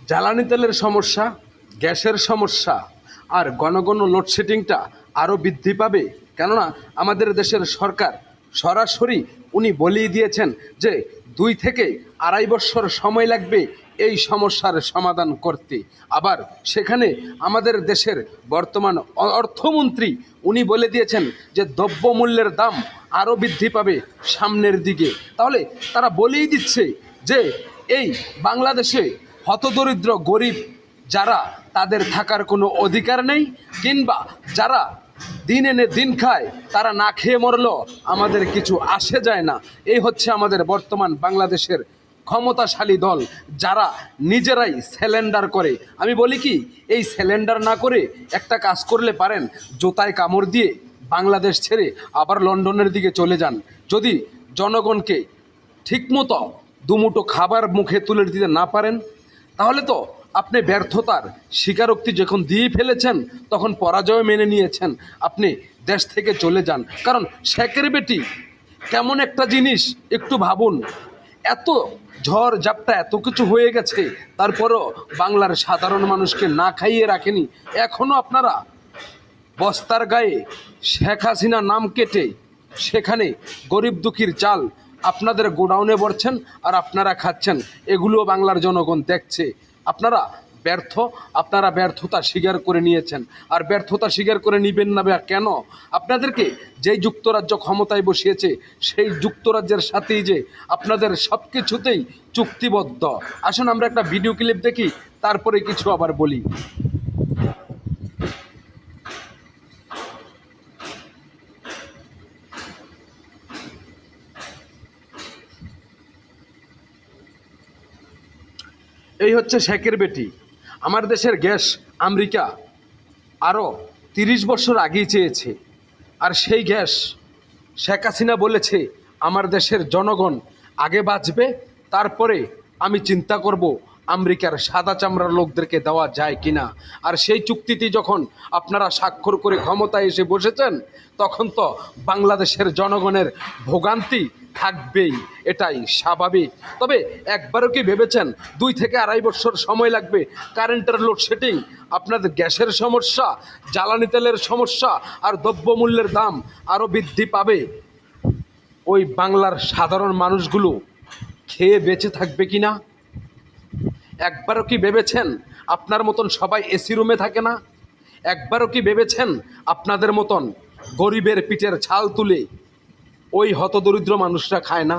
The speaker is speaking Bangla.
জ্বালানি তেলের সমস্যা, গ্যাসের সমস্যা আর ঘন ঘন লোডশেডিংটা আরও বৃদ্ধি পাবে। কেননা আমাদের দেশের সরকার সরাসরি উনি বলেই দিয়েছেন যে 2 থেকে 2.5 বছর সময় লাগবে এই সমস্যার সমাধান করতে। আবার সেখানে আমাদের দেশের বর্তমান অর্থমন্ত্রী উনি বলে দিয়েছেন যে দ্রব্যমূল্যের দাম আরও বৃদ্ধি পাবে সামনের দিকে। তাহলে তারা বলেই দিচ্ছে যে এই বাংলাদেশে হতদরিদ্র গরিব যারা, তাদের থাকার কোনো অধিকার নেই, কিংবা যারা দিন এনে দিন খায় তারা না খেয়ে মরলো আমাদের কিছু আসে যায় না। এই হচ্ছে আমাদের বর্তমান বাংলাদেশের ক্ষমতাশালী দল, যারা নিজেরাই স্যালেন্ডার করে। আমি বলি কি, এই স্যালেন্ডার না করে একটা কাজ করলে পারেন, জোতায় কামড় দিয়ে বাংলাদেশ ছেড়ে আবার লন্ডনের দিকে চলে যান। যদি জনগণকে ঠিকমতো দুমুঠো খাবার মুখে তুলে দিতে না পারেন, তাহলে তো আপনি ব্যর্থতার স্বীকারোক্তি যখন দিয়ে ফেলেছেন, তখন পরাজয় মেনে নিয়েছেন, আপনি দেশ থেকে চলে যান। কারণ শেখের বেটি কেমন একটা জিনিস একটু ভাবুন। এত ঝড় ঝাপটা এত কিছু হয়ে গেছে, তারপরও বাংলার সাধারণ মানুষকে না খাইয়ে রাখেনি। এখনও আপনারা বস্তার গায়ে শেখ হাসিনা নাম কেটে সেখানে গরিব দুঃখীর চাল আপনাদের গোডাউনে ভরছেন আর আপনারা খাচ্ছেন। এগুলো বাংলার জনগণ দেখছে। আপনারা ব্যর্থ, আপনারা ব্যর্থতা স্বীকার করে নিয়েছেন। আর ব্যর্থতা স্বীকার করে নিবেন না বা কেন? আপনাদেরকে যেই যুক্তরাজ্য ক্ষমতায় বসিয়েছে, সেই যুক্তরাজ্যের সাথেই যে আপনাদের সব কিছুতেই চুক্তিবদ্ধ। আসুন আমরা একটা ভিডিও ক্লিপ দেখি, তারপরে কিছু আবার বলি। এই হচ্ছে শেখের বেটি। আমার দেশের গ্যাস আমেরিকা আরও 30 বছর আগেই চেয়েছে, আর সেই গ্যাস শেখ হাসিনা বলেছে আমার দেশের জনগণ আগে বাঁচবে, তারপরে আমি চিন্তা করব আমেরিকার সাদা চামড়ার লোকদেরকে দেওয়া যায় কিনা। আর সেই চুক্তিটি যখন আপনারা স্বাক্ষর করে ক্ষমতায় এসে বসেছেন, তখন তো বাংলাদেশের জনগণের ভোগান্তি থাকবেই, এটাই স্বাভাবিক। তবে একবারও কি ভেবেছেন 2 থেকে 2.5 বছর সময় লাগবে? কারেন্টের লোডশেডিং, আপনাদের গ্যাসের সমস্যা, জ্বালানি তেলের সমস্যা আর দ্রব্যমূল্যের দাম আরও বৃদ্ধি পাবে। ওই বাংলার সাধারণ মানুষগুলো খেয়ে বেঁচে থাকবে কি না? একবারও কি ভেবেছেন আপনার মতন সবাই এসি রুমে থাকে না? একবারও কি ভেবেছেন আপনাদের মতন গরিবের পিঠের ছাল তুলে ওই হতদরিদ্র মানুষরা খায় না?